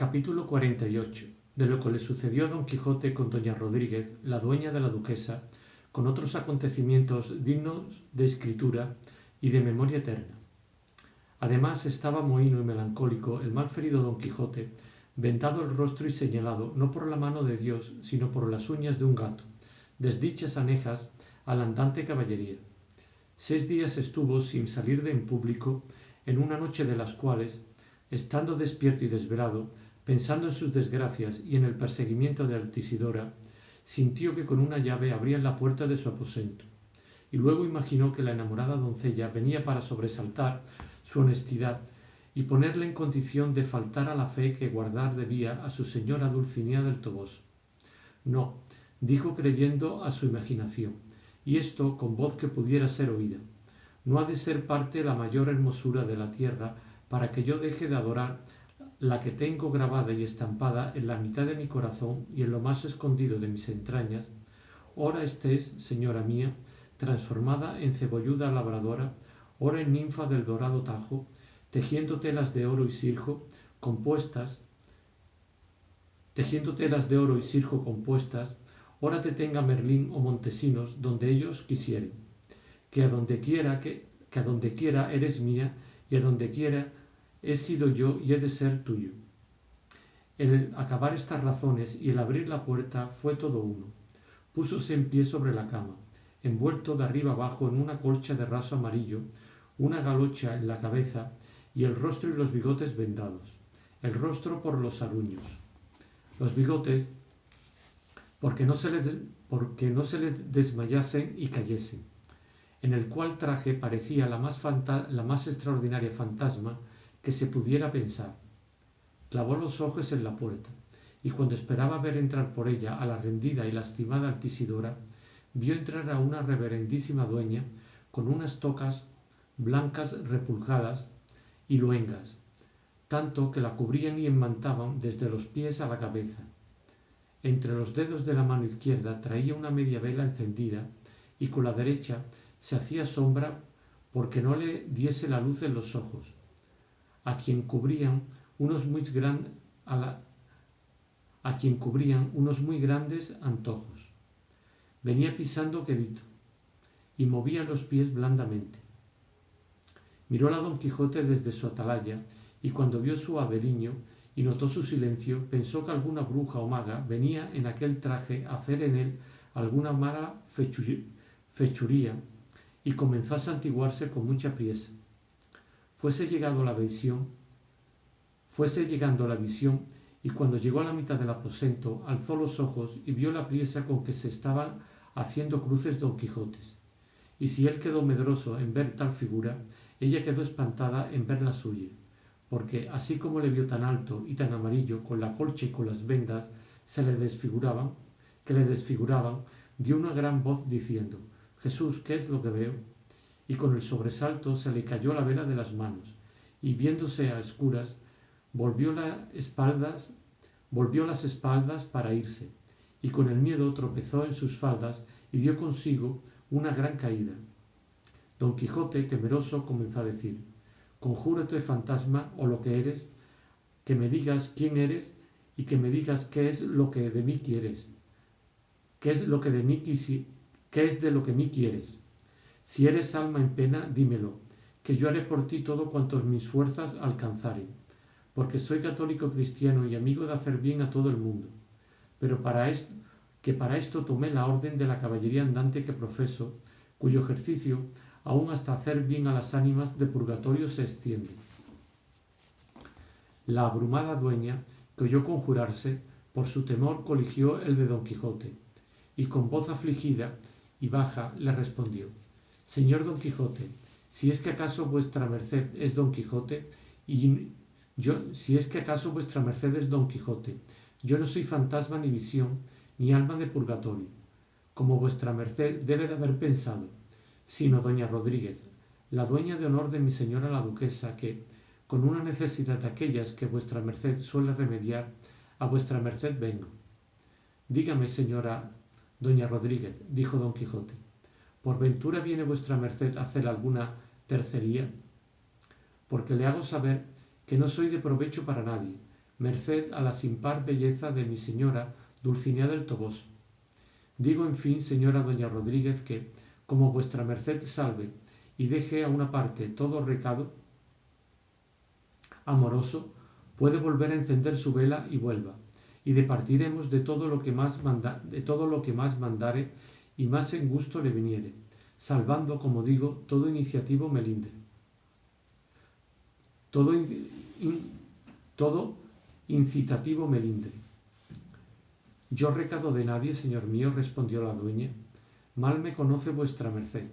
Capítulo 48. De lo que le sucedió a Don Quijote con doña Rodríguez, la dueña de la duquesa, con otros acontecimientos dignos de escritura y de memoria eterna. Además estaba mohíno y melancólico el malferido Don Quijote, vendado el rostro y señalado, no por la mano de Dios, sino por las uñas de un gato, desdichas anejas a la andante caballería. 6 días estuvo sin salir de en público, en una noche de las cuales, estando despierto y desvelado, pensando en sus desgracias y en el perseguimiento de Altisidora, sintió que con una llave abrían la puerta de su aposento, y luego imaginó que la enamorada doncella venía para sobresaltar su honestidad y ponerle en condición de faltar a la fe que guardar debía a su señora Dulcinea del Toboso. No, dijo creyendo a su imaginación, y esto con voz que pudiera ser oída. No ha de ser parte la mayor hermosura de la tierra para que yo deje de adorar la que tengo grabada y estampada en la mitad de mi corazón y en lo más escondido de mis entrañas. Ora estés, señora mía, transformada en cebolluda labradora, ora en ninfa del dorado Tajo, tejiendo telas de oro y sirjo compuestas, ora te tenga Merlín o Montesinos donde ellos quisieren, que a donde quiera eres mía, y a donde quiera he sido yo y he de ser tuyo. El acabar estas razones y el abrir la puerta fue todo uno. Púsose en pie sobre la cama, envuelto de arriba abajo en una colcha de raso amarillo, una galocha en la cabeza y el rostro y los bigotes vendados. El rostro por los aruños, los bigotes porque no se le desmayasen y cayesen, en el cual traje parecía la más extraordinaria fantasma que se pudiera pensar. Clavó los ojos en la puerta, y cuando esperaba ver entrar por ella a la rendida y lastimada Altisidora, vio entrar a una reverendísima dueña con unas tocas blancas repulgadas y luengas, tanto que la cubrían y enmantaban desde los pies a la cabeza. Entre los dedos de la mano izquierda traía una media vela encendida, y con la derecha se hacía sombra porque no le diese la luz en los ojos, a quien cubrían unos muy grandes antojos. Venía pisando quedito y movía los pies blandamente. Miróla Don Quijote desde su atalaya, y cuando vio su abeliño y notó su silencio, pensó que alguna bruja o maga venía en aquel traje a hacer en él alguna mala fechuría, y comenzó a santiguarse con mucha priesa. Fuese llegando la visión, y cuando llegó a la mitad del aposento, alzó los ojos y vio la priesa con que se estaban haciendo cruces Don Quijotes. Y si él quedó medroso en ver tal figura, ella quedó espantada en ver la suya, porque así como le vio tan alto y tan amarillo, con la colcha y con las vendas que le desfiguraban, dio una gran voz diciendo: Jesús, ¿qué es lo que veo? Y con el sobresalto se le cayó la vela de las manos, y viéndose a escuras, volvió las espaldas para irse, y con el miedo tropezó en sus faldas y dio consigo una gran caída. Don Quijote, temeroso, comenzó a decir: Conjúrate, fantasma, o lo que eres, que me digas quién eres y que me digas qué es lo que de mí quieres. ¿Qué es de lo que mí quieres? Si eres alma en pena, dímelo, que yo haré por ti todo cuanto mis fuerzas alcanzaren, porque soy católico cristiano y amigo de hacer bien a todo el mundo, pero para esto tomé la orden de la caballería andante que profeso, cuyo ejercicio aún hasta hacer bien a las ánimas de purgatorio se extiende. La abrumada dueña, que oyó conjurarse, por su temor coligió el de Don Quijote, y con voz afligida y baja le respondió: Señor Don Quijote, si es que acaso vuestra merced es Don Quijote, yo no soy fantasma ni visión, ni alma de purgatorio, como vuestra merced debe de haber pensado, sino doña Rodríguez, la dueña de honor de mi señora la duquesa, que, con una necesidad de aquellas que vuestra merced suele remediar, a vuestra merced vengo. Dígame, señora doña Rodríguez, dijo Don Quijote, ¿por ventura viene vuestra merced a hacer alguna tercería? Porque le hago saber que no soy de provecho para nadie, merced a la sin par belleza de mi señora Dulcinea del Toboso. Digo, en fin, señora doña Rodríguez, que, como vuestra merced salve y deje a una parte todo recado amoroso, puede volver a encender su vela y vuelva, y departiremos de todo lo que más mandare y más en gusto le viniere, salvando, como digo, todo iniciativo melindre. Todo incitativo melindre. Yo recado de nadie, señor mío, respondió la dueña. Mal me conoce vuestra merced.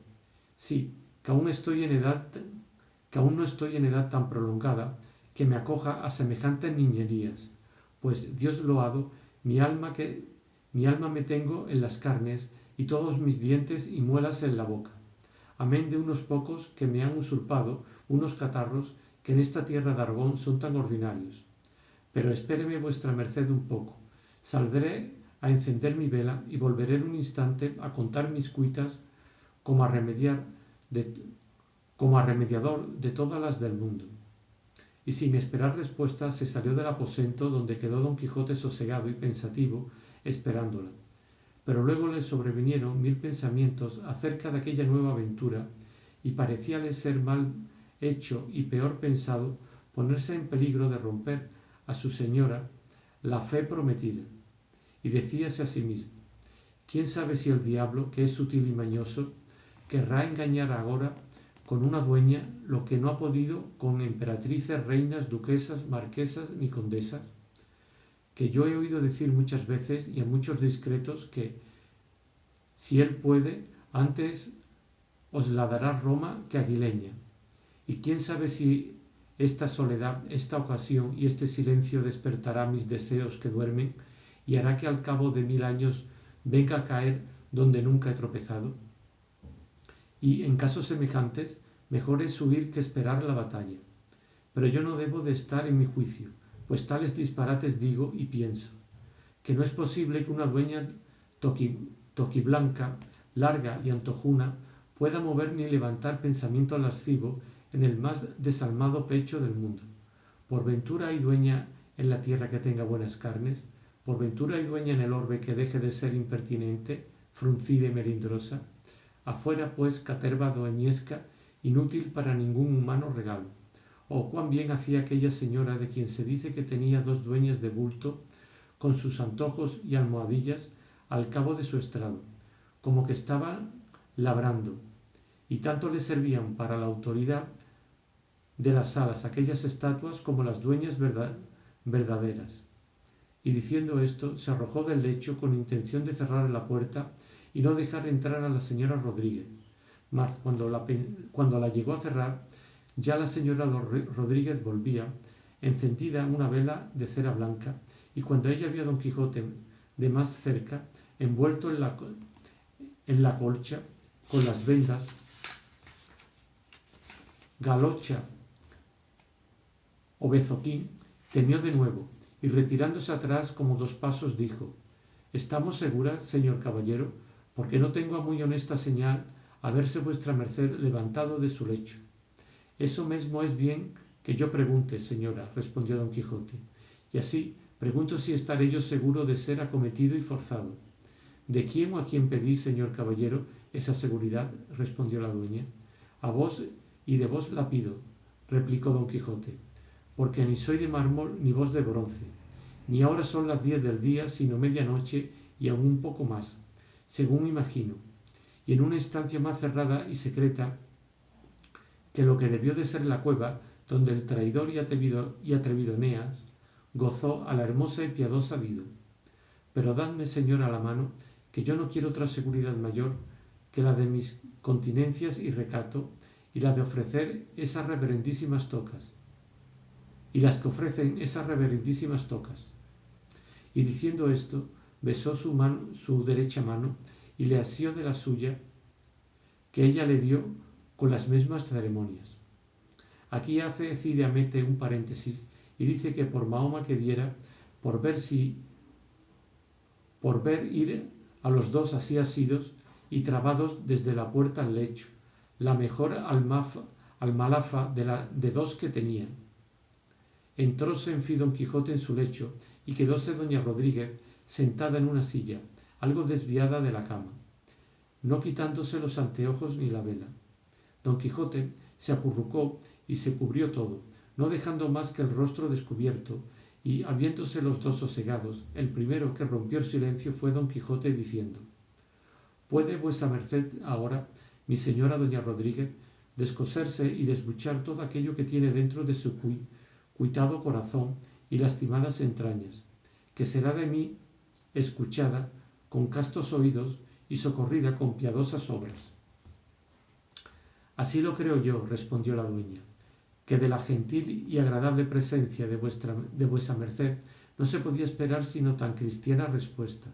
Sí, que aún no estoy en edad tan prolongada que me acoja a semejantes niñerías, pues Dios loado, mi alma me tengo en las carnes y todos mis dientes y muelas en la boca, amén de unos pocos que me han usurpado unos catarros que en esta tierra de Aragón son tan ordinarios. Pero espéreme vuestra merced un poco, saldré a encender mi vela y volveré en un instante a contar mis cuitas como a remediador de todas las del mundo. Y sin esperar respuesta se salió del aposento, donde quedó don Quijote sosegado y pensativo esperándola. Pero luego le sobrevinieron 1000 pensamientos acerca de aquella nueva aventura, y parecíale ser mal hecho y peor pensado ponerse en peligro de romper a su señora la fe prometida. Y decíase a sí mismo: ¿quién sabe si el diablo, que es sutil y mañoso, querrá engañar ahora con una dueña lo que no ha podido con emperatrices, reinas, duquesas, marquesas ni condesas? Que yo he oído decir muchas veces y a muchos discretos que, si él puede, antes os la dará Roma que Aguileña. Y quién sabe si esta soledad, esta ocasión y este silencio despertará mis deseos que duermen y hará que al cabo de 1000 años venga a caer donde nunca he tropezado. Y en casos semejantes, mejor es huir que esperar la batalla. Pero yo no debo de estar en mi juicio, pues tales disparates digo y pienso, que no es posible que una dueña toquiblanca, larga y antojuna, pueda mover ni levantar pensamiento lascivo en el más desalmado pecho del mundo. ¿Por ventura hay dueña en la tierra que tenga buenas carnes? ¿Por ventura hay dueña en el orbe que deje de ser impertinente, fruncida y melindrosa? Afuera, pues, caterva dueñesca, inútil para ningún humano regalo. Oh, cuán bien hacía aquella señora de quien se dice que tenía 2 dueñas de bulto, con sus antojos y almohadillas al cabo de su estrado, como que estaban labrando, y tanto le servían para la autoridad de las salas aquellas estatuas como las dueñas verdaderas. Y diciendo esto, se arrojó del lecho con intención de cerrar la puerta y no dejar entrar a la señora Rodríguez. Mas cuando la llegó a cerrar, ya la señora Rodríguez volvía, encendida una vela de cera blanca, y cuando ella vio a don Quijote de más cerca, envuelto en la colcha, con las vendas, galocha o bezoquín, temió de nuevo, y retirándose atrás como 2 pasos dijo: ¿Estamos seguras, señor caballero? Porque no tengo a muy honesta señal haberse vuestra merced levantado de su lecho. Eso mesmo es bien que yo pregunte, señora, respondió don Quijote, y así pregunto si estaré yo seguro de ser acometido y forzado. ¿De quién o a quién pedís, señor caballero, esa seguridad? Respondió la dueña. A vos y de vos la pido, replicó don Quijote, porque ni soy de mármol ni vos de bronce, ni ahora son las 10 del día, sino medianoche y aún un poco más, según imagino, y en una estancia más cerrada y secreta que lo que debió de ser la cueva donde el traidor y atrevido Eneas gozó a la hermosa y piadosa Dido. Pero dadme, señora, la mano, que yo no quiero otra seguridad mayor que la de mis continencias y recato, y la de ofrecer esas reverendísimas tocas, y las que ofrecen esas reverendísimas tocas. Y diciendo esto, besó su derecha mano, y le asió de la suya, que ella le dio con las mismas ceremonias. Aquí hace Cide Hamete un paréntesis y dice que por Mahoma que diera, por ver ir a los 2 así asidos y trabados desde la puerta al lecho, la mejor almalafa de 2 que tenían. Entróse en fin Don Quijote en su lecho y quedóse doña Rodríguez sentada en una silla, algo desviada de la cama, no quitándose los anteojos ni la vela. Don Quijote se acurrucó y se cubrió todo, no dejando más que el rostro descubierto, y habiéndose los dos sosegados, el primero que rompió el silencio fue Don Quijote diciendo: ¿Puede vuesa merced ahora, mi señora doña Rodríguez, descoserse y desbuchar todo aquello que tiene dentro de su cuitado corazón y lastimadas entrañas, que será de mí escuchada con castos oídos y socorrida con piadosas obras? Así lo creo yo, respondió la dueña, que de la gentil y agradable presencia de vuesa merced no se podía esperar sino tan cristiana respuesta.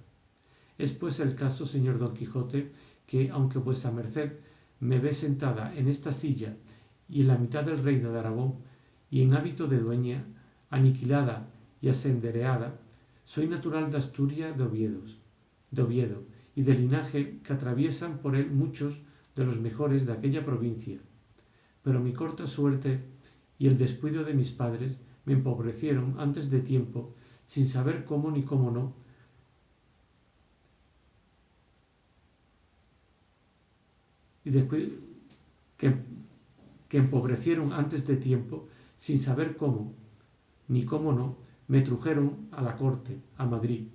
Es pues el caso, señor Don Quijote, que aunque vuesa merced me ve sentada en esta silla y en la mitad del reino de Aragón y en hábito de dueña, aniquilada y asendereada, soy natural de Asturias de Oviedo y de linaje que atraviesan por él muchos de los mejores de aquella provincia, pero mi corta suerte y el descuido de mis padres me empobrecieron antes de tiempo, sin saber cómo ni cómo no, que empobrecieron antes de tiempo, sin saber cómo ni cómo no, me trujeron a la corte, a Madrid,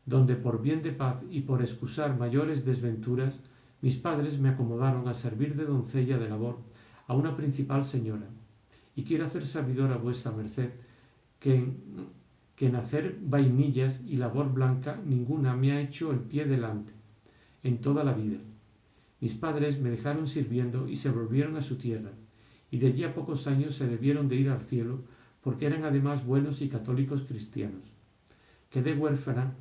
donde por bien de paz y por excusar mayores desventuras, mis padres me acomodaron a servir de doncella de labor a una principal señora. Y quiero hacer sabidor a vuesa merced que en hacer vainillas y labor blanca ninguna me ha hecho el pie delante en toda la vida. Mis padres me dejaron sirviendo y se volvieron a su tierra, y de allí a pocos años se debieron de ir al cielo, porque eran además buenos y católicos cristianos. Quedé huérfana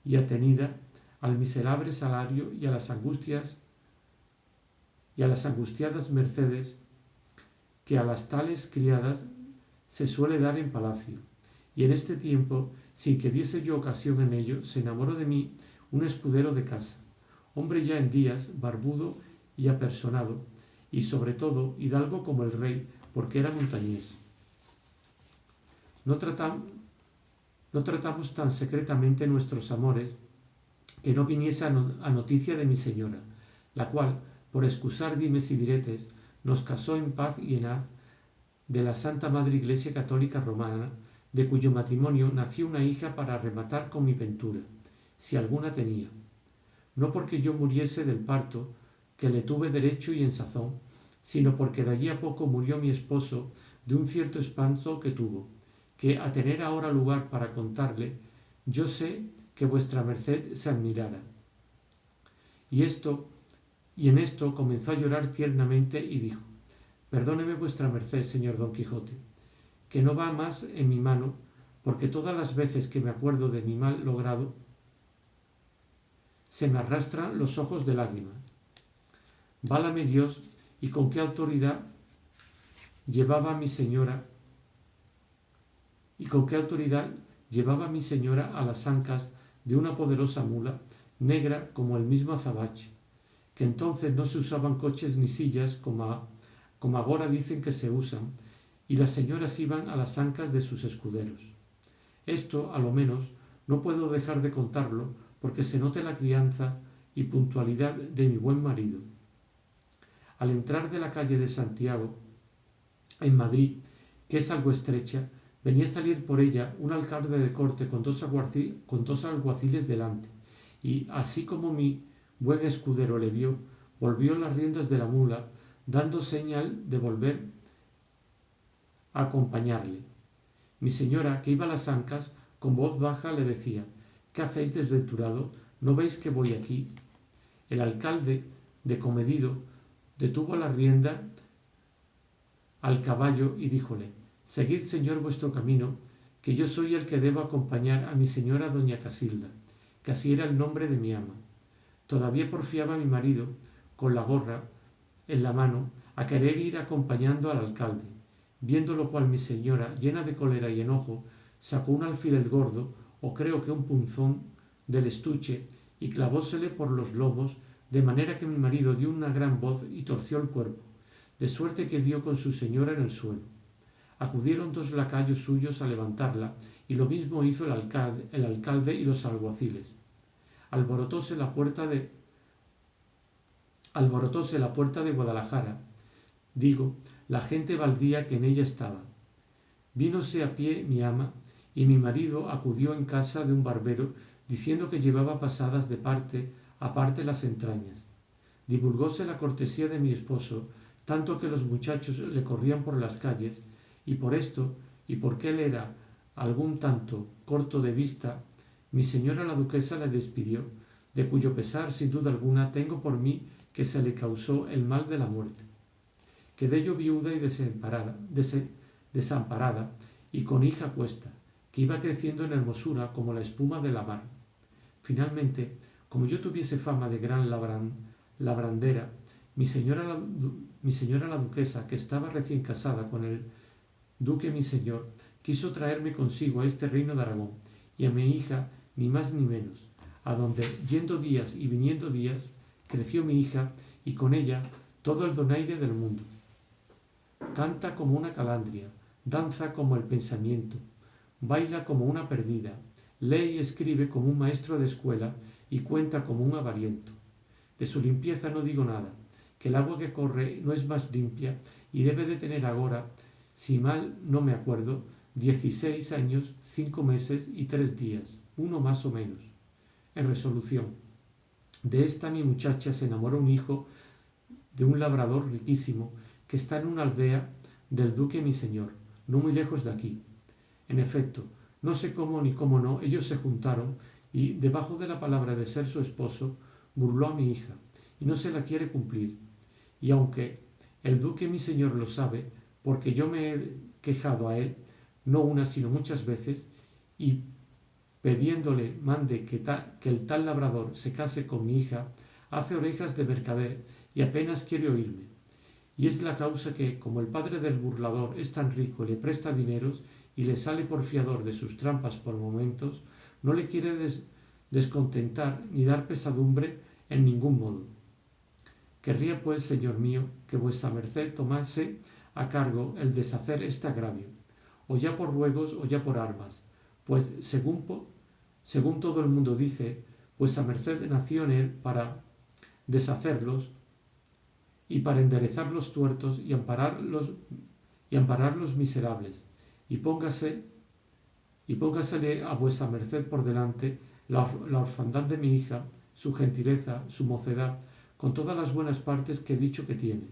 y atenida al miserable salario y a las angustiadas mercedes que a las tales criadas se suele dar en palacio. Y en este tiempo, sin que diese yo ocasión en ello, se enamoró de mí un escudero de casa, hombre ya en días, barbudo y apersonado, y sobre todo hidalgo como el rey, porque era montañés. No tratamos tan secretamente nuestros amores que no viniese a noticia de mi señora, la cual, por excusar dimes y diretes, nos casó en paz y en haz de la Santa Madre Iglesia Católica Romana, de cuyo matrimonio nació una hija para rematar con mi ventura, si alguna tenía. No porque yo muriese del parto, que le tuve derecho y en sazón, sino porque de allí a poco murió mi esposo de un cierto espanto que tuvo, que a tener ahora lugar para contarle, yo sé que vuestra merced se admirara. Y en esto comenzó a llorar tiernamente y dijo: Perdóneme vuestra merced, señor Don Quijote, que no va más en mi mano, porque todas las veces que me acuerdo de mi mal logrado, se me arrastran los ojos de lágrimas. Válame Dios, y con qué autoridad llevaba mi señora a las ancas de una poderosa mula, negra como el mismo azabache, que entonces no se usaban coches ni sillas como ahora dicen que se usan, y las señoras iban a las ancas de sus escuderos. Esto, a lo menos, no puedo dejar de contarlo, porque se note la crianza y puntualidad de mi buen marido. Al entrar de la calle de Santiago, en Madrid, que es algo estrecha, venía a salir por ella un alcalde de corte con dos alguaciles delante, y así como mi buen escudero le vio, volvió las riendas de la mula, dando señal de volver a acompañarle. Mi señora, que iba a las ancas, con voz baja le decía: ¿Qué hacéis, desventurado? ¿No veis que voy aquí? El alcalde, de comedido, detuvo la rienda al caballo y díjole: Seguid, señor, vuestro camino, que yo soy el que debo acompañar a mi señora doña Casilda, que así era el nombre de mi ama. Todavía porfiaba mi marido, con la gorra en la mano, a querer ir acompañando al alcalde, viendo lo cual mi señora, llena de cólera y enojo, sacó un alfiler gordo, o creo que un punzón, del estuche, y clavósele por los lomos, de manera que mi marido dio una gran voz y torció el cuerpo, de suerte que dio con su señora en el suelo. Acudieron 2 lacayos suyos a levantarla, y lo mismo hizo el alcalde y los alguaciles. Alborotóse la puerta de Guadalajara, digo, la gente baldía que en ella estaba. Vínose a pie mi ama, y mi marido acudió en casa de un barbero, diciendo que llevaba pasadas de parte a parte las entrañas. Divulgóse la cortesía de mi esposo, tanto que los muchachos le corrían por las calles, y por esto, y porque él era algún tanto corto de vista, mi señora la duquesa le despidió, de cuyo pesar, sin duda alguna, tengo por mí que se le causó el mal de la muerte. Quedé yo viuda y desamparada, y con hija cuesta, que iba creciendo en hermosura como la espuma de la mar. Finalmente, como yo tuviese fama de gran labrandera, mi señora la duquesa, que estaba recién casada con el duque mi señor, quiso traerme consigo a este reino de Aragón, y a mi hija ni más ni menos, a donde, yendo días y viniendo días, creció mi hija, y con ella todo el donaire del mundo. Canta como una calandria, danza como el pensamiento, baila como una perdida, lee y escribe como un maestro de escuela, y cuenta como un avariento. De su limpieza no digo nada, que el agua que corre no es más limpia, y debe de tener ahora, si mal no me acuerdo, 16 años, 5 meses y 3 días, uno más o menos. En resolución, de esta mi muchacha se enamoró un hijo de un labrador riquísimo que está en una aldea del duque mi señor, no muy lejos de aquí. En efecto, no sé cómo ni cómo no, ellos se juntaron y, debajo de la palabra de ser su esposo, burló a mi hija, y no se la quiere cumplir. Y aunque el duque mi señor lo sabe, porque yo me he quejado a él, no una sino muchas veces, y pidiéndole mande que el tal labrador se case con mi hija, hace orejas de mercader y apenas quiere oírme. Y es la causa que, como el padre del burlador es tan rico y le presta dineros y le sale por fiador de sus trampas por momentos, no le quiere descontentar ni dar pesadumbre en ningún modo. Querría pues, señor mío, que vuesa merced tomase a cargo el deshacer este agravio, o ya por ruegos o ya por armas, pues según todo el mundo dice, vuesa merced nació en él para deshacerlos y para enderezar los tuertos y amparar los miserables, y póngasele a vuesa merced por delante la orfandad de mi hija, su gentileza, su mocedad, con todas las buenas partes que he dicho que tiene,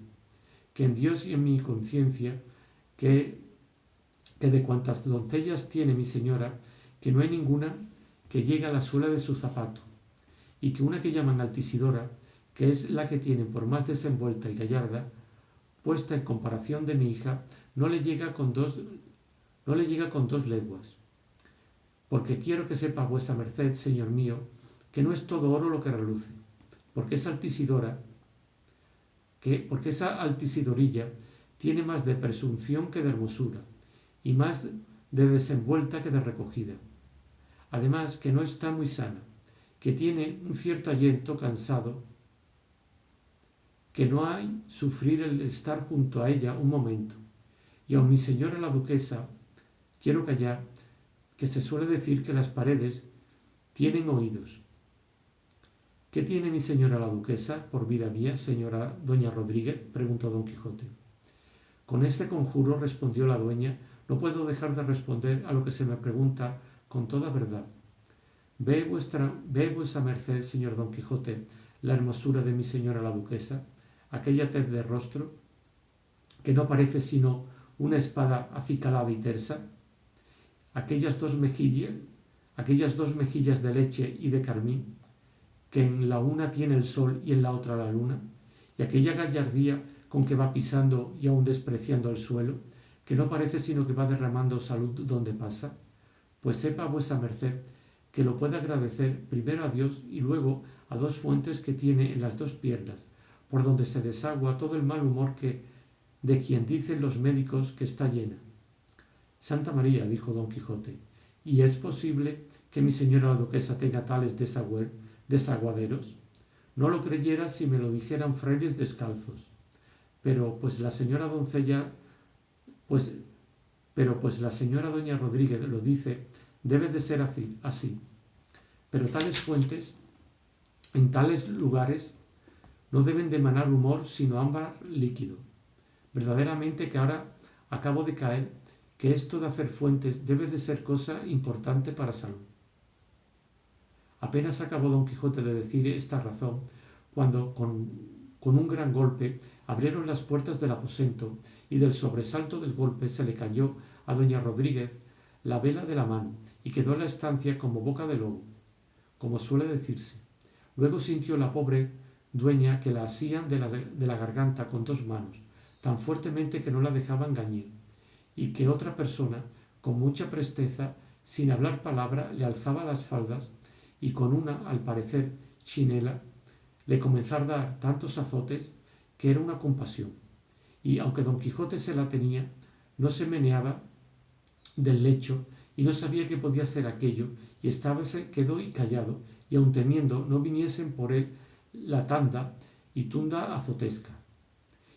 que en Dios y en mi conciencia, que de cuantas doncellas tiene mi señora, que no hay ninguna que llegue a la suela de su zapato, y que una que llaman Altisidora, que es la que tiene por más desenvuelta y gallarda, puesta en comparación de mi hija, no le llega con 2 leguas. Porque quiero que sepa vuesa merced, señor mío, que no es todo oro lo que reluce, porque esa altisidorilla tiene más de presunción que de hermosura, y más de desenvuelta que de recogida. Además, que no está muy sana, que tiene un cierto aliento cansado, que no hay sufrir el estar junto a ella un momento. Y aun mi señora la duquesa, quiero callar, que se suele decir que las paredes tienen oídos. ¿Qué tiene mi señora la duquesa, por vida mía, señora doña Rodríguez?, preguntó don Quijote. Con este conjuro, respondió la dueña, no puedo dejar de responder a lo que se me pregunta con toda verdad. ¿Ve vuesa merced, señor don Quijote, la hermosura de mi señora la duquesa, aquella tez de rostro, que no parece sino una espada acicalada y tersa, aquellas dos mejillas de leche y de carmín, que en la una tiene el sol y en la otra la luna, y aquella gallardía con que va pisando y aun despreciando el suelo, que no parece sino que va derramando salud donde pasa? Pues sepa vuesa merced que lo puede agradecer primero a Dios y luego a 2 fuentes que tiene en las 2 piernas, por donde se desagua todo el mal humor de quien dicen los médicos que está llena. Santa María, dijo don Quijote, ¿y es posible que mi señora la duquesa tenga tales desaguaderos? No lo creyera si me lo dijeran frailes descalzos. Pero pues la señora doncella, pues pero pues la señora doña Rodríguez lo dice, debe de ser así. Pero tales fuentes, en tales lugares, no deben de emanar humor sino ámbar líquido. Verdaderamente que ahora acabo de caer que esto de hacer fuentes debe de ser cosa importante para salud. Apenas acabó don Quijote de decir esta razón, cuando con un gran golpe abrieron las puertas del aposento y del sobresalto del golpe se le cayó a doña Rodríguez la vela de la mano y quedó en la estancia como boca de lobo, como suele decirse. Luego sintió la pobre dueña que la asían de la garganta con 2 manos, tan fuertemente que no la dejaban gañir, y que otra persona, con mucha presteza, sin hablar palabra, le alzaba las faldas y con una, al parecer, chinela, le comenzó a dar tantos azotes que era una compasión. Y aunque don Quijote se la tenía, no se meneaba del lecho y no sabía qué podía ser aquello, y quedó y callado, y aun temiendo no viniesen por él la tanda y tunda azotesca.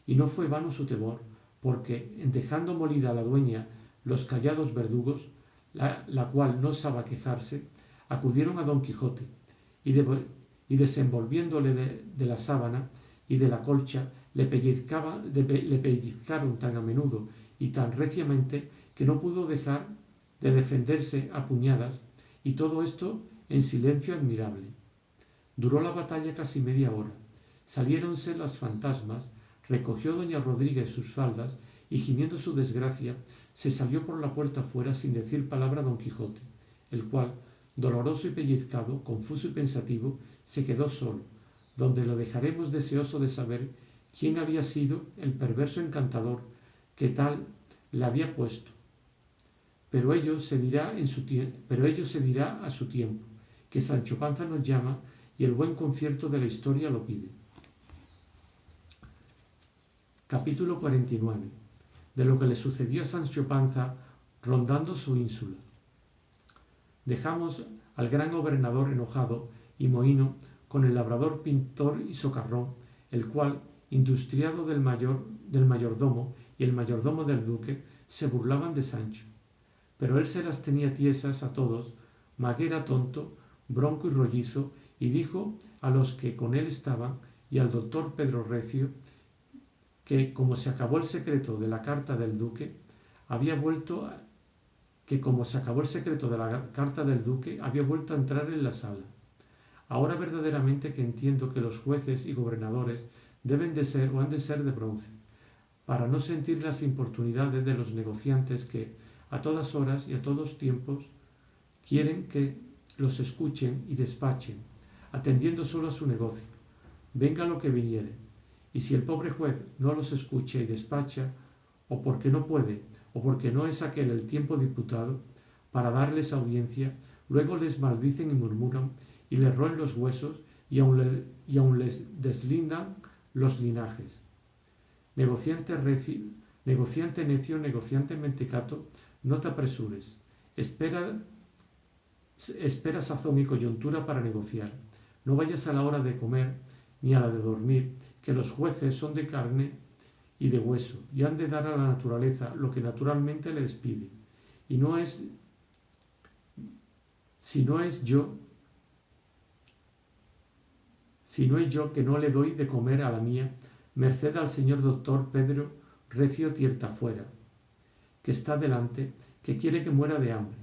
Y no fue vano su temor, porque en dejando molida a la dueña los callados verdugos, la cual no osaba quejarse, acudieron a don Quijote, y desenvolviéndole de la sábana y de la colcha, le pellizcaron tan a menudo y tan reciamente que no pudo dejar de defenderse a puñadas, y todo esto en silencio admirable. Duró la batalla casi media hora. Saliéronse las fantasmas, recogió doña Rodríguez sus faldas y, gimiendo su desgracia, se salió por la puerta fuera sin decir palabra a don Quijote, el cual, doloroso y pellizcado, confuso y pensativo, se quedó solo, donde lo dejaremos deseoso de saber quién había sido el perverso encantador que tal le había puesto. Pero ello se dirá a su tiempo, que Sancho Panza nos llama y el buen concierto de la historia lo pide. Capítulo 49. De lo que le sucedió a Sancho Panza rondando su ínsula. Dejamos al gran gobernador enojado y mohíno con el labrador, pintor y socarrón, el cual, industriado del mayordomo y el mayordomo del duque, se burlaban de Sancho. Pero él se las tenía tiesas a todos, maguera tonto, bronco y rollizo, y dijo a los que con él estaban y al doctor Pedro Recio que, como se acabó el secreto de la carta del duque, había vuelto a entrar en la sala. Ahora verdaderamente que entiendo que los jueces y gobernadores deben de ser o han de ser de bronce, para no sentir las importunidades de los negociantes que, a todas horas y a todos tiempos, quieren que los escuchen y despachen, atendiendo solo a su negocio, venga lo que viniere. Y si el pobre juez no los escucha y despacha, o porque no puede, o porque no es aquel el tiempo diputado para darles audiencia, luego les maldicen y murmuran, y les roen los huesos, y aun les deslindan los linajes. Negociante necio, negociante mentecato, no te apresures. Espera sazón y coyuntura para negociar. No vayas a la hora de comer ni a la de dormir, que los jueces son de carne y de hueso, y han de dar a la naturaleza lo que naturalmente le despide. Y si no es yo que no le doy de comer a la mía, merced al señor doctor Pedro Recio Tiertafuera, que está delante, que quiere que muera de hambre,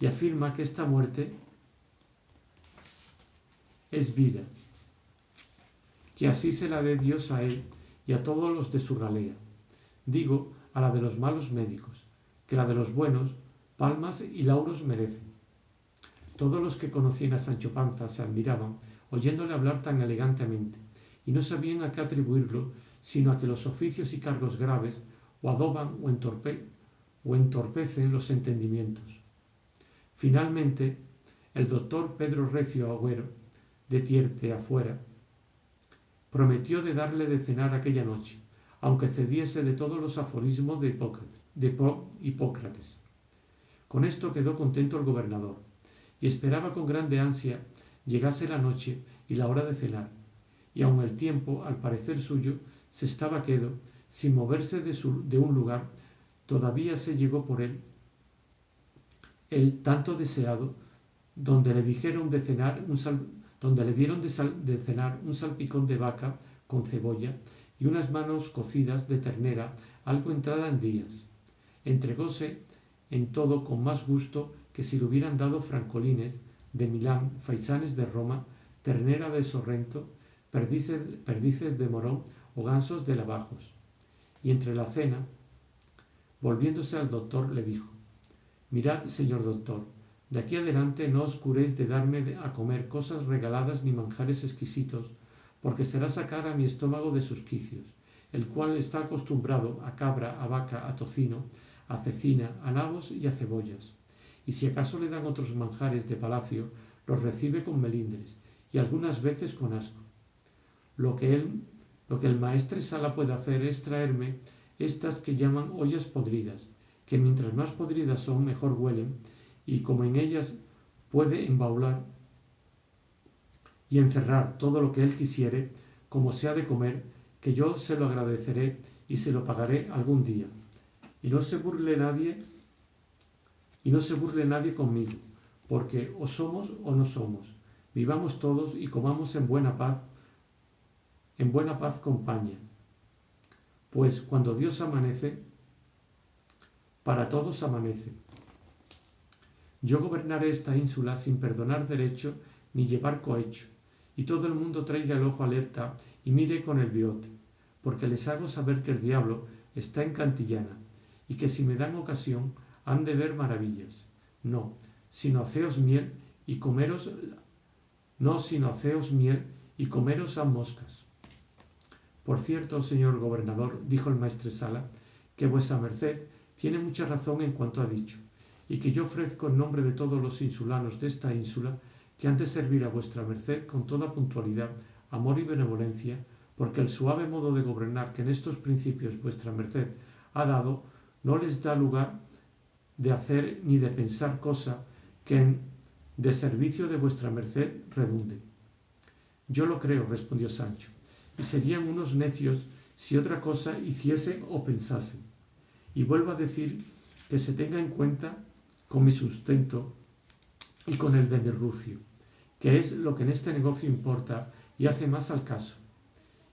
y afirma que esta muerte es vida, que así se la dé Dios a él y a todos los de su ralea. Digo, a la de los malos médicos, que la de los buenos palmas y lauros merecen. Todos los que conocían a Sancho Panza se admiraban, oyéndole hablar tan elegantemente, y no sabían a qué atribuirlo, sino a que los oficios y cargos graves o adoban o entorpecen los entendimientos. Finalmente, el doctor Pedro Recio Agüero, de Tiertafuera, prometió de darle de cenar aquella noche, aunque cediese de todos los aforismos de Hipócrates. Con esto quedó contento el gobernador, y esperaba con grande ansia llegase la noche y la hora de cenar, y aun el tiempo, al parecer suyo, se estaba quedo, sin moverse de un lugar, Todavía se llegó por él el tanto deseado, donde le dieron de cenar un salpicón de vaca con cebolla y unas manos cocidas de ternera, algo entrada en días. Entregóse en todo con más gusto que si le hubieran dado francolines de Milán, faisanes de Roma, ternera de Sorrento, perdices de Morón o gansos de Lavajos. Y entre la cena, volviéndose al doctor, le dijo: «Mirad, señor doctor, de aquí adelante no os curéis de darme a comer cosas regaladas ni manjares exquisitos, porque será sacar a mi estómago de sus quicios, el cual está acostumbrado a cabra, a vaca, a tocino, a cecina, a nabos y a cebollas. Y si acaso le dan otros manjares de palacio, los recibe con melindres, y algunas veces con asco. Lo que el maestresala puede hacer es traerme estas que llaman ollas podridas, que mientras más podridas son, mejor huelen, y como en ellas puede embaular y encerrar todo lo que él quisiere, como se ha de comer, que yo se lo agradeceré y se lo pagaré algún día. Y no se burle nadie conmigo, porque o somos o no somos. Vivamos todos y comamos en buena paz compañía. Pues cuando Dios amanece, para todos amanece. Yo gobernaré esta ínsula sin perdonar derecho ni llevar cohecho, y todo el mundo traiga el ojo alerta y mire con el virote, porque les hago saber que el diablo está en Cantillana, y que si me dan ocasión han de ver maravillas. No, sino haceos miel y comeros a moscas». «Por cierto, señor gobernador», dijo el maestresala, «que vuesa merced tiene mucha razón en cuanto ha dicho, y que yo ofrezco en nombre de todos los insulanos de esta ínsula que han de servir a vuestra merced con toda puntualidad, amor y benevolencia, porque el suave modo de gobernar que en estos principios vuestra merced ha dado no les da lugar de hacer ni de pensar cosa que en deservicio de vuestra merced redunde». «Yo lo creo», respondió Sancho, «y serían unos necios si otra cosa hiciesen o pensasen. Y vuelvo a decir que se tenga en cuenta con mi sustento y con el de mi rucio, que es lo que en este negocio importa y hace más al caso.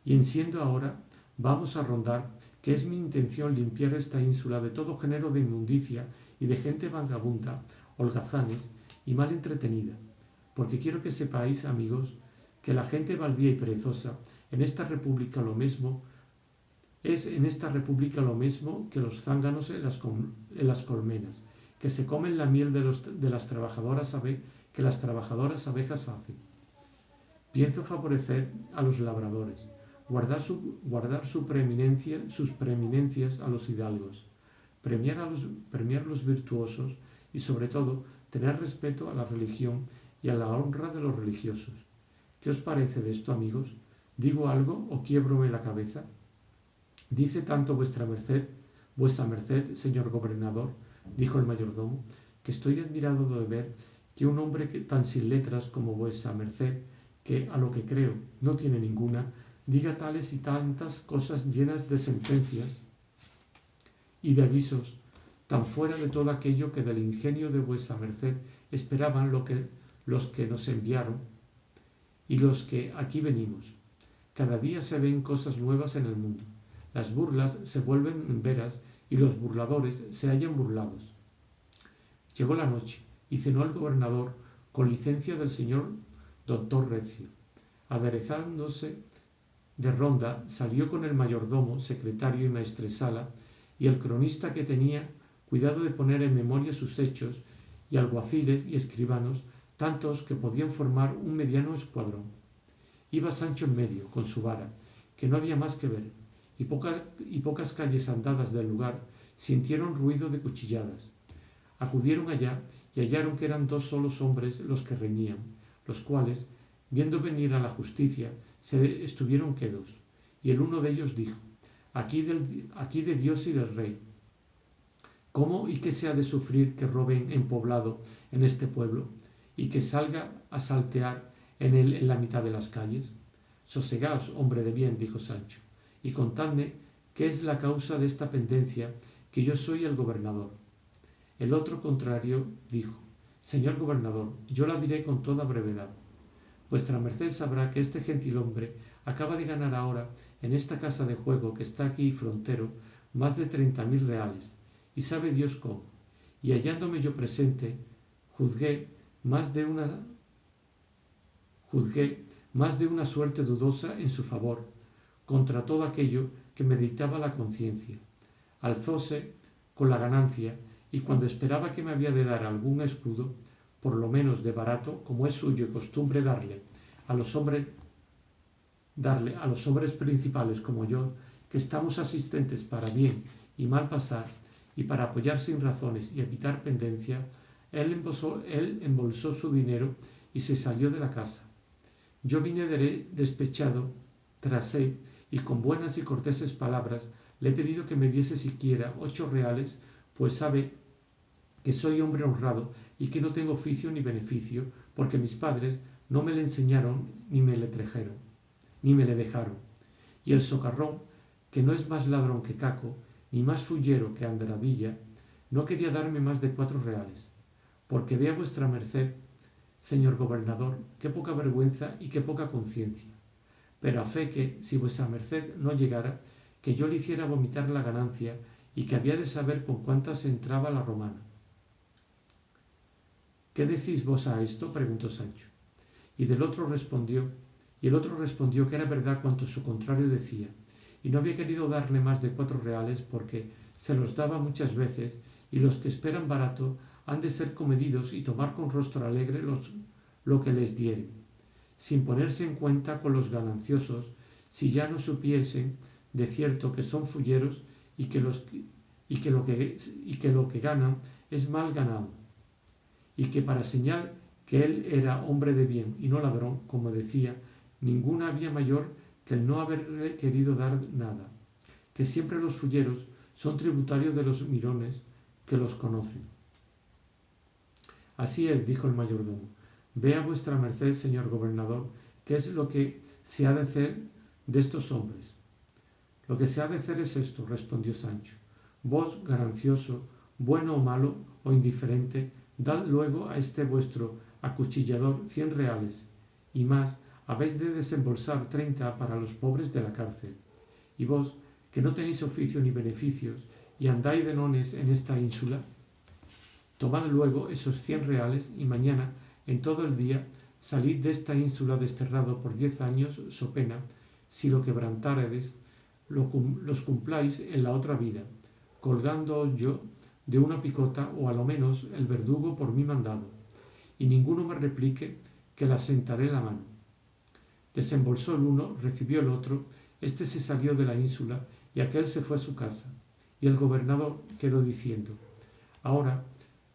Y en siendo ahora, vamos a rondar, que es mi intención limpiar esta ínsula de todo género de inmundicia y de gente vagabunda, holgazanes y mal entretenida, porque quiero que sepáis, amigos, que la gente baldía y perezosa en esta república lo mismo que los zánganos en las colmenas, que se comen la miel de las trabajadoras abejas hacen. Pienso favorecer a los labradores, guardar sus preeminencias a los hidalgos, premiar los virtuosos y sobre todo tener respeto a la religión y a la honra de los religiosos. ¿Qué os parece de esto, amigos? ¿Digo algo o quiébrome la cabeza? «Dice tanto vuestra merced, señor gobernador», dijo el mayordomo, «que estoy admirado de ver que un hombre tan sin letras como vuesa merced, que a lo que creo no tiene ninguna, diga tales y tantas cosas llenas de sentencias y de avisos, tan fuera de todo aquello que del ingenio de vuesa merced esperaban los que nos enviaron y los que aquí venimos. Cada día se ven cosas nuevas en el mundo. Las burlas se vuelven veras y los burladores se hallan burlados». Llegó la noche y cenó el gobernador con licencia del señor doctor Recio. Aderezándose de ronda, salió con el mayordomo, secretario y maestresala, y el cronista que tenía cuidado de poner en memoria sus hechos, y alguaciles y escribanos, tantos que podían formar un mediano escuadrón. Iba Sancho en medio, con su vara, que no había más que ver, y pocas calles andadas del lugar sintieron ruido de cuchilladas. Acudieron allá y hallaron que eran 2 solos hombres los que reñían, los cuales, viendo venir a la justicia, se estuvieron quedos, y el uno de ellos dijo: aquí de Dios y del rey, ¿cómo y qué se ha de sufrir que roben en poblado en este pueblo, y que salga a saltear en la mitad de las calles? Sosegaos, hombre de bien, dijo Sancho, y contadme qué es la causa de esta pendencia que yo soy el gobernador. El otro contrario dijo: Señor gobernador, yo la diré con toda brevedad. Vuestra merced sabrá que este gentilhombre acaba de ganar ahora en esta casa de juego que está aquí frontero más de 30.000 reales, y sabe Dios cómo. Y hallándome yo presente, juzgué más de una suerte dudosa en su favor, contra todo aquello que me dictaba la conciencia. Alzóse con la ganancia, y cuando esperaba que me había de dar algún escudo, por lo menos de barato, como es suyo y costumbre darle a los hombres principales como yo, que estamos asistentes para bien y mal pasar, y para apoyar sin razones y evitar pendencia, él embolsó su dinero y se salió de la casa. Yo vine despechado tras él, y con buenas y corteses palabras le he pedido que me diese siquiera 8 reales, pues sabe que soy hombre honrado y que no tengo oficio ni beneficio, porque mis padres no me le enseñaron ni me le dejaron. Y el socarrón, que no es más ladrón que Caco, ni más fullero que Andradilla, no quería darme más de 4 reales, porque vea vuestra merced, señor gobernador, qué poca vergüenza y qué poca conciencia. Pero a fe que, si vuestra merced no llegara, que yo le hiciera vomitar la ganancia, y que había de saber con cuántas entraba la romana. ¿Qué decís vos a esto?, preguntó Sancho. Y el otro respondió que era verdad cuanto su contrario decía, y no había querido darle más de 4 reales porque se los daba muchas veces, y los que esperan barato han de ser comedidos y tomar con rostro alegre lo que les diere, sin ponerse en cuenta con los gananciosos, si ya no supiesen de cierto que son fulleros y que lo que ganan es mal ganado, y que para señal que él era hombre de bien y no ladrón, como decía, ninguna había mayor que el no haberle querido dar nada, que siempre los fulleros son tributarios de los mirones que los conocen. Así es, dijo el mayordomo. Vea vuestra merced, señor gobernador, qué es lo que se ha de hacer de estos hombres. Lo que se ha de hacer es esto, respondió Sancho. Vos, ganancioso, bueno o malo o indiferente, dad luego a este vuestro acuchillador 100 reales, y más, habéis de desembolsar 30 para los pobres de la cárcel. Y vos, que no tenéis oficio ni beneficios, y andáis de nones en esta ínsula, tomad luego esos 100 reales, y mañana, en todo el día, salid de esta ínsula desterrado por 10 años, so pena, si lo quebrantáredes, los cumpláis en la otra vida, colgándoos yo de una picota, o a lo menos el verdugo por mí mandado, y ninguno me replique que la sentaré la mano. Desembolsó el uno, recibió el otro, éste se salió de la ínsula, y aquel se fue a su casa, y el gobernador quedó diciendo: ahora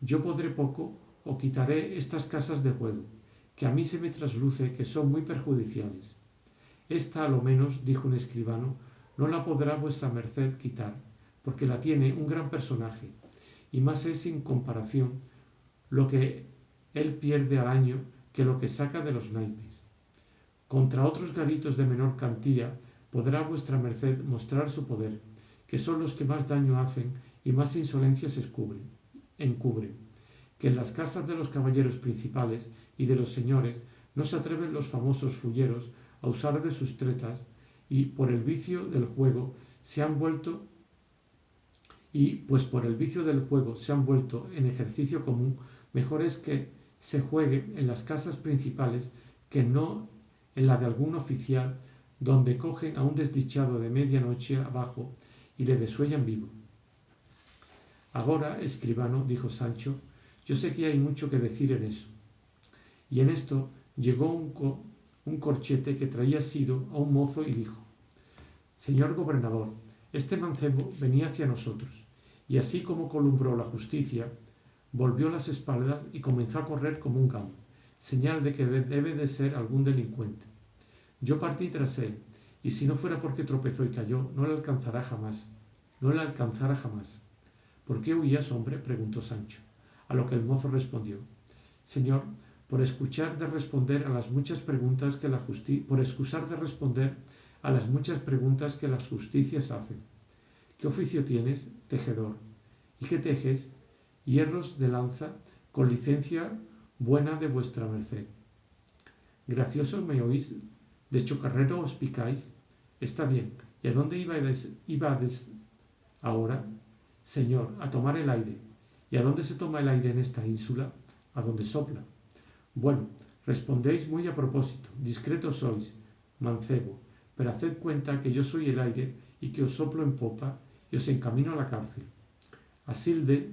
yo podré poco, o quitaré estas casas de juego, que a mí se me trasluce que son muy perjudiciales. Esta a lo menos, dijo un escribano, no la podrá vuestra merced quitar, porque la tiene un gran personaje, y más es sin comparación lo que él pierde al año que lo que saca de los naipes. Contra otros garitos de menor cantía podrá vuestra merced mostrar su poder, que son los que más daño hacen y más insolencias encubren, que en las casas de los caballeros principales y de los señores no se atreven los famosos fulleros a usar de sus tretas, y por el vicio del juego se han vuelto en ejercicio común, mejor es que se juegue en las casas principales que no en la de algún oficial, donde cogen a un desdichado de medianoche abajo y le desuellan vivo. Agora, escribano, dijo Sancho, yo sé que hay mucho que decir en eso. Y en esto llegó un corchete que traía asido a un mozo y dijo: señor gobernador, este mancebo venía hacia nosotros, y así como columbró la justicia, volvió las espaldas y comenzó a correr como un gamo, señal de que debe de ser algún delincuente. Yo partí tras él, y si no fuera porque tropezó y cayó, no le alcanzara jamás. ¿Por qué huías, hombre?, preguntó Sancho, a lo que el mozo respondió: señor, por excusar de responder a las muchas preguntas que las justicias hacen. ¿Qué oficio tienes? Tejedor. ¿Y qué tejes? Hierros de lanza, con licencia buena de vuestra merced. Gracioso me oís, de chocarrero os picáis. Está bien. ¿Y a dónde ibades ahora? Señor, a tomar el aire. ¿Y a dónde se toma el aire en esta ínsula? A donde sopla. Bueno, respondéis muy a propósito. Discretos sois, mancebo, pero haced cuenta que yo soy el aire y que os soplo en popa y os encamino a la cárcel. Asilde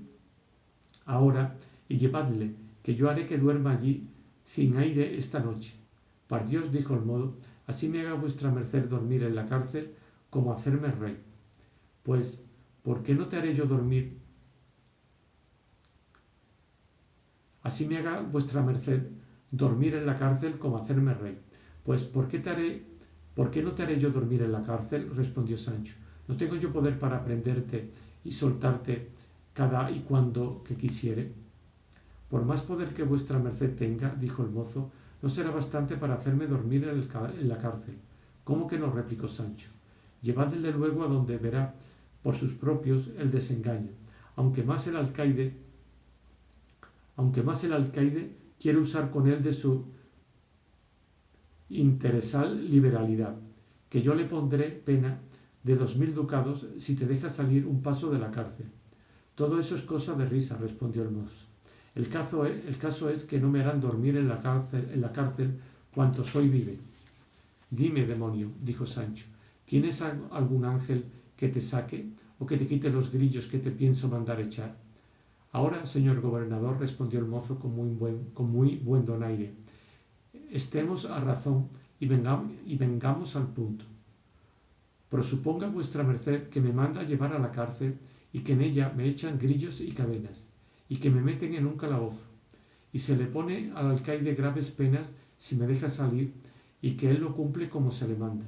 ahora y llevadle, que yo haré que duerma allí sin aire esta noche. Par Dios, dijo el modo, así me haga vuestra merced dormir en la cárcel como hacerme rey. Pues, ¿por qué no te haré yo dormir? Así me haga vuestra merced dormir en la cárcel como hacerme rey. Pues, ¿por qué no te haré yo dormir en la cárcel? Respondió Sancho. ¿No tengo yo poder para prenderte y soltarte cada y cuando que quisiere? Por más poder que vuestra merced tenga, dijo el mozo, no será bastante para hacerme dormir en la cárcel. ¿Cómo que no? Replicó Sancho. Llevadle luego a donde verá por sus propios el desengaño, aunque más el alcaide quiere usar con él de su interesal liberalidad, que yo le pondré pena de 2000 ducados si te deja salir un paso de la cárcel. Todo eso es cosa de risa, respondió el mozo. El caso es que no me harán dormir en la cárcel cuantos hoy viven. Dime, demonio, dijo Sancho, ¿tienes algún ángel que te saque o que te quite los grillos que te pienso mandar echar? Ahora, señor gobernador, respondió el mozo con muy buen donaire, estemos a razón y vengamos al punto. Prosuponga vuestra merced que me manda llevar a la cárcel y que en ella me echan grillos y cadenas, y que me meten en un calabozo, y se le pone al alcaide graves penas si me deja salir, y que él lo cumple como se le manda.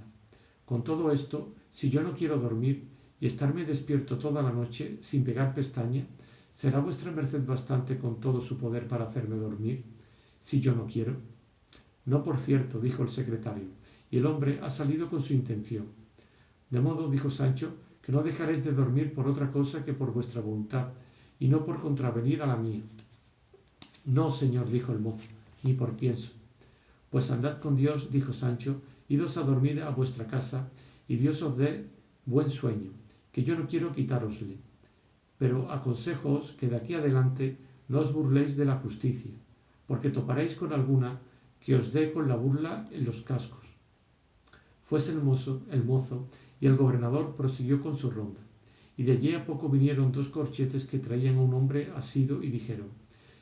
Con todo esto, si yo no quiero dormir y estarme despierto toda la noche sin pegar pestaña, ¿será vuestra merced bastante con todo su poder para hacerme dormir, si yo no quiero? No, por cierto, dijo el secretario, y el hombre ha salido con su intención. De modo, dijo Sancho, que no dejaréis de dormir por otra cosa que por vuestra voluntad, y no por contravenir a la mía. No, señor, dijo el mozo, ni por pienso. Pues andad con Dios, dijo Sancho, idos a dormir a vuestra casa, y Dios os dé buen sueño, que yo no quiero quitárosle. Pero aconsejoos que de aquí adelante no os burléis de la justicia, porque toparéis con alguna que os dé con la burla en los cascos. Fuese el mozo, y el gobernador prosiguió con su ronda. Y de allí a poco vinieron 2 corchetes que traían a un hombre asido y dijeron: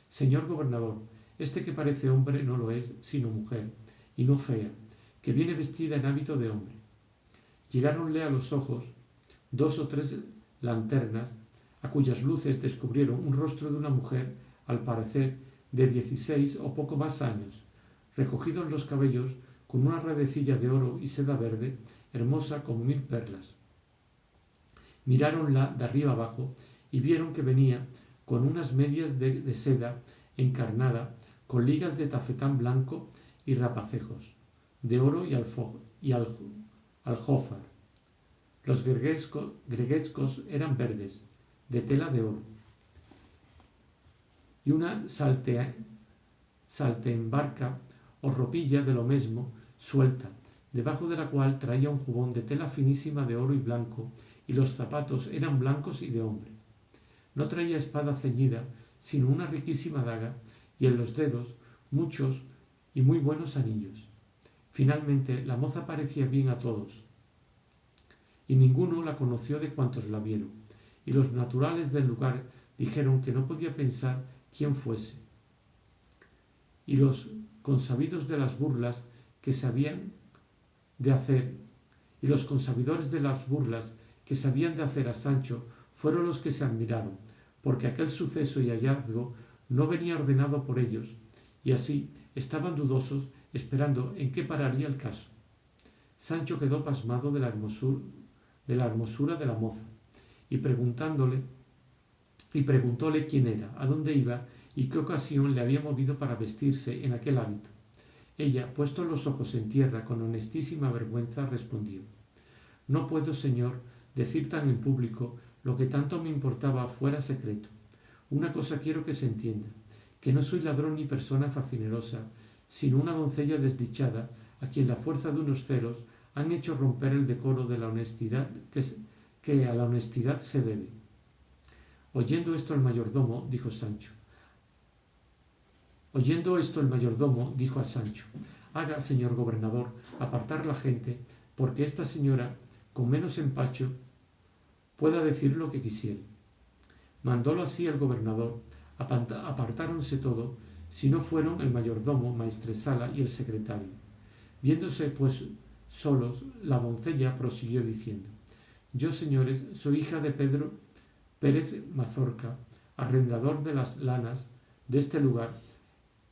Señor gobernador, este que parece hombre no lo es, sino mujer, y no fea, que viene vestida en hábito de hombre. Llegáronle a los ojos 2 o 3 lanternas, a cuyas luces descubrieron un rostro de una mujer, al parecer de 16 o poco más años, recogidos los cabellos con una redecilla de oro y seda verde, hermosa como 1000 perlas. Miráronla de arriba abajo y vieron que venía con unas medias de seda encarnada, con ligas de tafetán blanco y rapacejos, de oro y aljófar. Los greguescos eran verdes, de tela de oro, y una salteembarca o ropilla de lo mesmo, suelta, debajo de la cual traía un jubón de tela finísima de oro y blanco, y los zapatos eran blancos y de hombre. No traía espada ceñida, sino una riquísima daga, y en los dedos muchos y muy buenos anillos. Finalmente, la moza parecía bien a todos, y ninguno la conoció de cuantos la vieron, y los naturales del lugar dijeron que no podía pensar quién fuese. Y los consabidos de las burlas que sabían de hacer, y los consabidores de las burlas que sabían de hacer a Sancho fueron los que se admiraron, porque aquel suceso y hallazgo no venía ordenado por ellos, y así estaban dudosos, esperando en qué pararía el caso. Sancho quedó pasmado de la hermosura de la moza, y preguntóle quién era, a dónde iba y qué ocasión le había movido para vestirse en aquel hábito. Ella, puestos los ojos en tierra con honestísima vergüenza, respondió: No puedo, señor, decir tan en público lo que tanto me importaba fuera secreto. Una cosa quiero que se entienda, que no soy ladrón ni persona facinerosa, sino una doncella desdichada a quien la fuerza de unos celos han hecho romper el decoro de la honestidad que a la honestidad se debe. Oyendo esto el mayordomo dijo a Sancho: haga, señor gobernador, apartar la gente, porque esta señora, con menos empacho, pueda decir lo que quisiere. Mandólo así el gobernador. Apartáronse todo, si no fueron el mayordomo, maestresala y el secretario. Viéndose pues solos, la doncella prosiguió diciendo: yo, señores, soy hija de Pedro Pérez Mazorca, arrendador de las lanas de este lugar,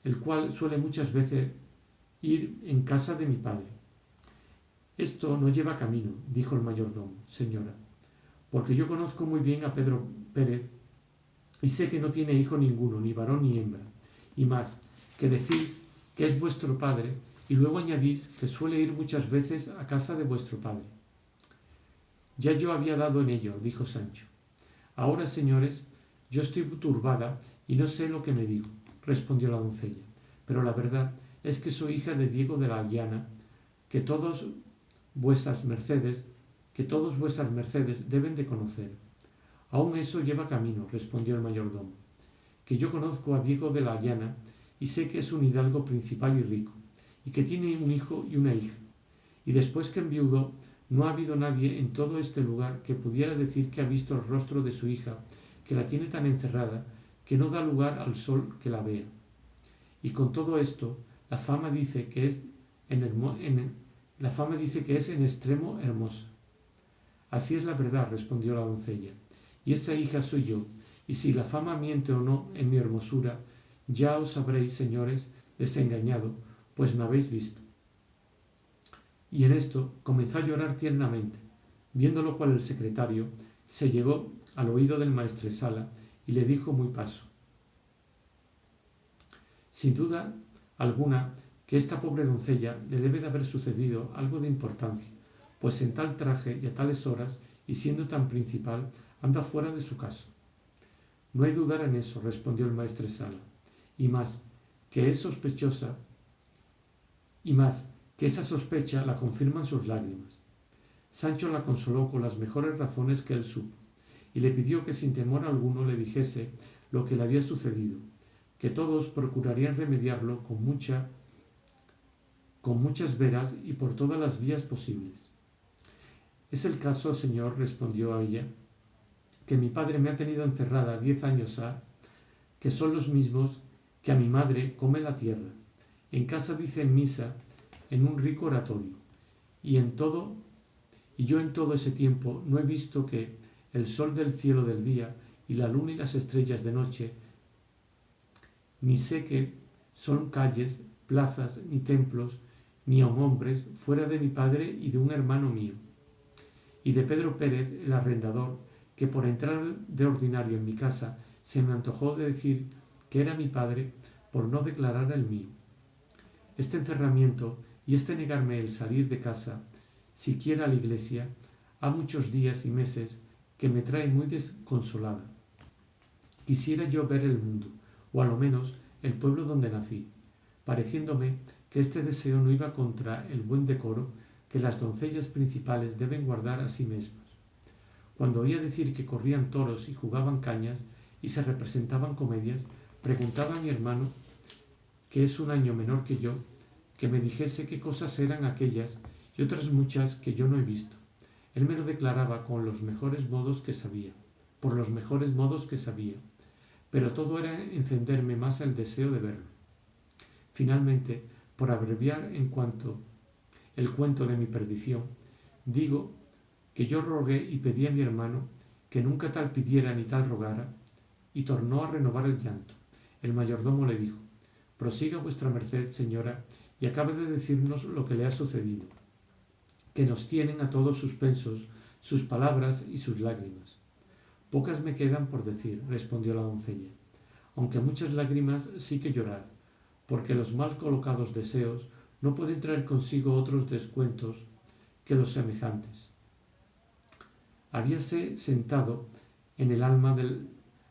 el cual suele muchas veces ir en casa de mi padre. Esto no lleva camino, dijo el mayordomo, señora, porque yo conozco muy bien a Pedro Pérez y sé que no tiene hijo ninguno, ni varón ni hembra, y más, que decís que es vuestro padre, y luego añadís que suele ir muchas veces a casa de vuestro padre. Ya yo había dado en ello, dijo Sancho. Ahora, señores, yo estoy turbada y no sé lo que me digo, respondió la doncella, pero la verdad es que soy hija de Diego de la Llana, que todos vuestras mercedes deben de conocer. Aún eso lleva camino, respondió el mayordomo, que yo conozco a Diego de la Llana y sé que es un hidalgo principal y rico, y que tiene un hijo y una hija, y después que enviudó no ha habido nadie en todo este lugar que pudiera decir que ha visto el rostro de su hija, que la tiene tan encerrada que no da lugar al sol que la vea. Y con todo esto, la fama dice que es en extremo hermosa. Así es la verdad, respondió la doncella, y esa hija soy yo, y si la fama miente o no en mi hermosura, ya os habréis, señores, desengañado, pues me habéis visto. Y en esto comenzó a llorar tiernamente, viendo lo cual el secretario se llegó al oído del maestresala y le dijo muy paso: sin duda alguna que esta pobre doncella le debe de haber sucedido algo de importancia, pues en tal traje y a tales horas, y siendo tan principal, anda fuera de su casa. No hay dudar en eso, respondió el maestresala, y más, que esa sospecha la confirman sus lágrimas. Sancho la consoló con las mejores razones que él supo, y le pidió que sin temor alguno le dijese lo que le había sucedido, que todos procurarían remediarlo con muchas veras y por todas las vías posibles. Es el caso, señor, respondió a ella, que mi padre me ha tenido encerrada 10 años que son los mismos que a mi madre come la tierra. En casa dicen misa en un rico oratorio, y yo en todo ese tiempo no he visto que el sol del cielo del día y la luna y las estrellas de noche, ni sé que son calles, plazas, ni templos, ni aun hombres, fuera de mi padre y de un hermano mío, y de Pedro Pérez, el arrendador, que por entrar de ordinario en mi casa se me antojó de decir que era mi padre por no declarar el mío. Este encerramiento y este negarme el salir de casa, siquiera a la iglesia, ha muchos días y meses que me trae muy desconsolada. Quisiera yo ver el mundo, o a lo menos el pueblo donde nací, pareciéndome que este deseo no iba contra el buen decoro que las doncellas principales deben guardar a sí mismas. Cuando oía decir que corrían toros y jugaban cañas y se representaban comedias, preguntaba a mi hermano, que es un año menor que yo, que me dijese qué cosas eran aquellas y otras muchas que yo no he visto. Él me lo declaraba por los mejores modos que sabía, pero todo era encenderme más el deseo de verlo. Finalmente, por abreviar el cuento de mi perdición, digo que yo rogué y pedí a mi hermano que nunca tal pidiera ni tal rogara, y tornó a renovar el llanto. El mayordomo le dijo: prosiga vuestra merced, señora, y acabe de decirnos lo que le ha sucedido, que nos tienen a todos suspensos sus palabras y sus lágrimas. Pocas me quedan por decir, respondió la doncella, aunque muchas lágrimas sí que llorar, porque los mal colocados deseos no pueden traer consigo otros descuentos que los semejantes. Habíase sentado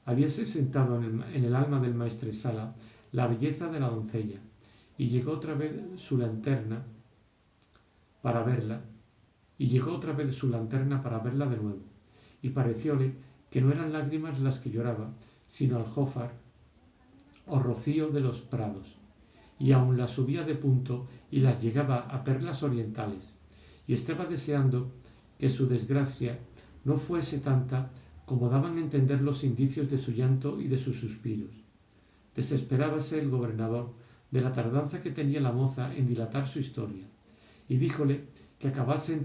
habíase sentado en el alma del maestresala la belleza de la doncella, y llegó otra vez su lanterna para verla de nuevo, y parecióle que no eran lágrimas las que lloraba, sino aljófar o rocío de los prados, y aun las subía de punto y las llegaba a perlas orientales, y estaba deseando que su desgracia no fuese tanta como daban a entender los indicios de su llanto y de sus suspiros. Desesperábase el gobernador de la tardanza que tenía la moza en dilatar su historia, y díjole que acabase de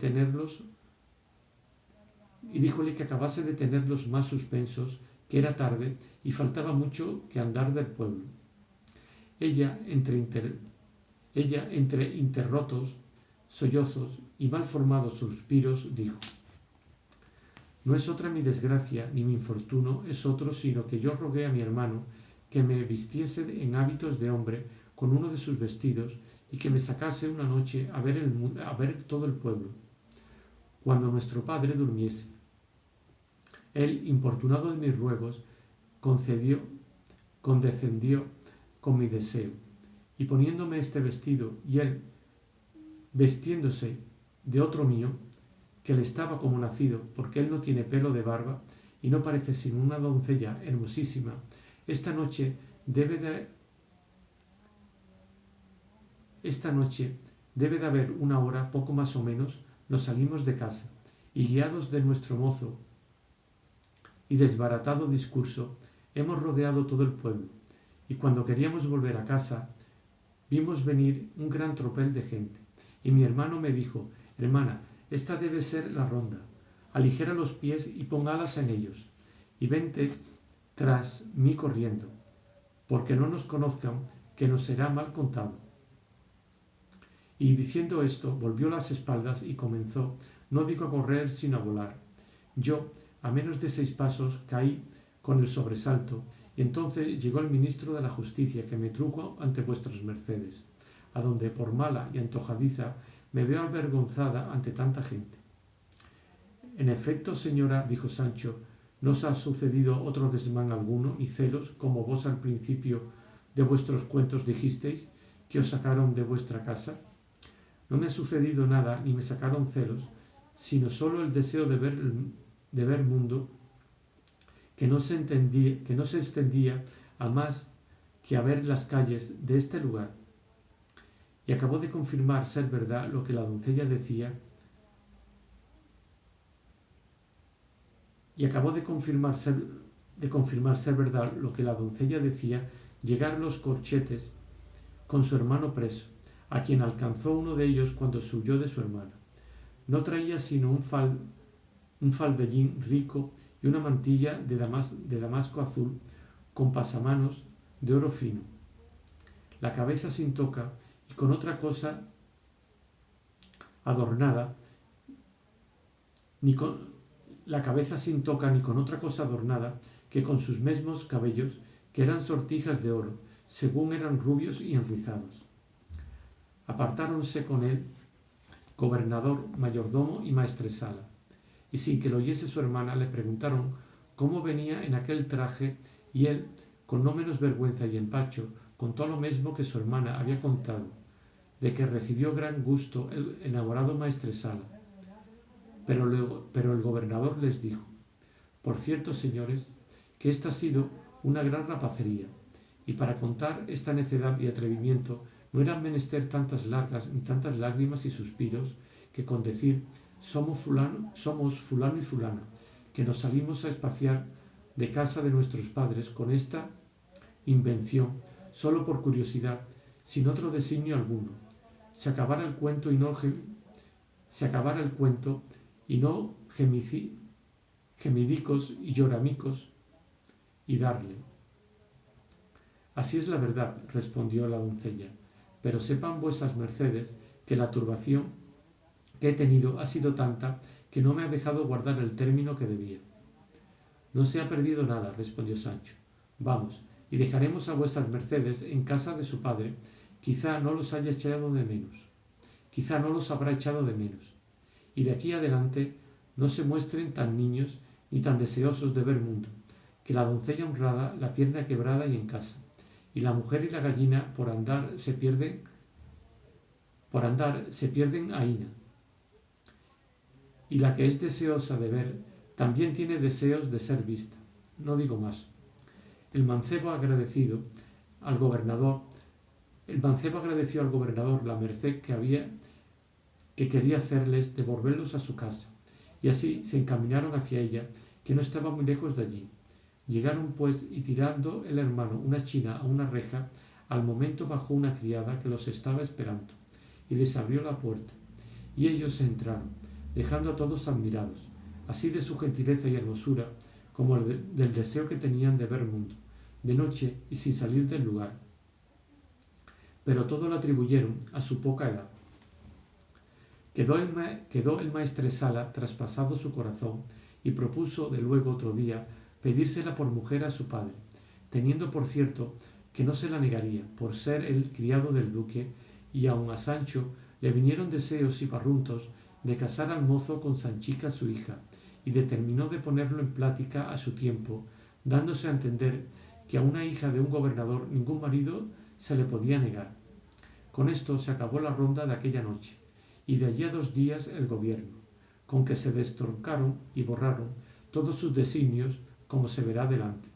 tenerlos más suspensos, que era tarde y faltaba mucho que andar del pueblo. Ella, entre interrotos sollozos y mal formados suspiros, dijo: «No es otra mi desgracia ni mi infortunio es otro, sino que yo rogué a mi hermano que me vistiese en hábitos de hombre con uno de sus vestidos y que me sacase una noche a ver todo el pueblo, cuando nuestro padre durmiese. Él, importunado de mis ruegos, condescendió con mi deseo, y poniéndome este vestido, y él vestiéndose de otro mío, que le estaba como nacido, porque él no tiene pelo de barba y no parece sino una doncella hermosísima, esta noche debe de haber una hora, poco más o menos, nos salimos de casa, y guiados de nuestro mozo y desbaratado discurso, hemos rodeado todo el pueblo, y cuando queríamos volver a casa, vimos venir un gran tropel de gente, y mi hermano me dijo: «Hermana, esta debe ser la ronda, aligera los pies y pon alas en ellos, y vente tras mí corriendo, porque no nos conozcan, que nos será mal contado». Y diciendo esto, volvió las espaldas y comenzó, no digo a correr, sino a volar. Yo, a menos de 6 pasos, caí con el sobresalto, y entonces llegó el ministro de la Justicia, que me trujo ante vuestras mercedes, a donde por mala y antojadiza me veo avergonzada ante tanta gente. «En efecto, señora», dijo Sancho, «¿no os ha sucedido otro desmán alguno, ni celos, como vos al principio de vuestros cuentos dijisteis, que os sacaron de vuestra casa?» «No me ha sucedido nada, ni me sacaron celos, sino solo el deseo de ver mundo, que no se extendía a más que a ver las calles de este lugar». Y acabó de confirmar ser verdad lo que la doncella decía, llegar los corchetes con su hermano preso, a quien alcanzó uno de ellos cuando se huyó de su hermana. No traía sino un faldellín rico y una mantilla de damasco azul con pasamanos de oro fino, la cabeza sin toca y con otra cosa adornada, ni con otra cosa adornada que con sus mismos cabellos, que eran sortijas de oro, según eran rubios y enrizados. Apartáronse con él gobernador, mayordomo y maestresala, y sin que lo oyese su hermana le preguntaron cómo venía en aquel traje, y él, con no menos vergüenza y empacho, contó lo mismo que su hermana había contado, de que recibió gran gusto el enamorado maestresala. Pero el gobernador les dijo: «Por cierto, señores, que esta ha sido una gran rapacería, y para contar esta necedad y atrevimiento no eran menester tantas largas ni tantas lágrimas y suspiros, que con decir somos fulano y fulana, que nos salimos a espaciar de casa de nuestros padres con esta invención, solo por curiosidad, sin otro designio alguno. Se acabara el cuento y no gemidicos y lloramicos y darle». «Así es la verdad», respondió la doncella, «pero sepan vuesas mercedes que la turbación que he tenido ha sido tanta que no me ha dejado guardar el término que debía». «No se ha perdido nada», respondió Sancho. «Vamos, y dejaremos a vuesas mercedes en casa de su padre, quizá no los habrá echado de menos, y de aquí adelante no se muestren tan niños ni tan deseosos de ver mundo, que la doncella honrada, la pierna quebrada y en casa, y la mujer y la gallina por andar se pierden aína. Y la que es deseosa de ver, también tiene deseos de ser vista. No digo más. El mancebo agradeció al gobernador la merced que quería hacerles de volverlos a su casa, y así se encaminaron hacia ella, que no estaba muy lejos de allí. Llegaron pues, y tirando el hermano una china a una reja, al momento bajó una criada que los estaba esperando, y les abrió la puerta, y ellos se entraron, dejando a todos admirados, así de su gentileza y hermosura, como del deseo que tenían de ver mundo, de noche y sin salir del lugar. Pero todo lo atribuyeron a su poca edad. Quedó el maestresala traspasado su corazón, y propuso de luego otro día pedírsela por mujer a su padre, teniendo por cierto que no se la negaría, por ser el criado del duque, y aun a Sancho le vinieron deseos y barruntos de casar al mozo con Sanchica su hija, y determinó de ponerlo en plática a su tiempo, dándose a entender que a una hija de un gobernador ningún marido se le podía negar. Con esto se acabó la ronda de aquella noche, y de allí a 2 días el gobierno, con que se destroncaron y borraron todos sus designios, como se verá adelante.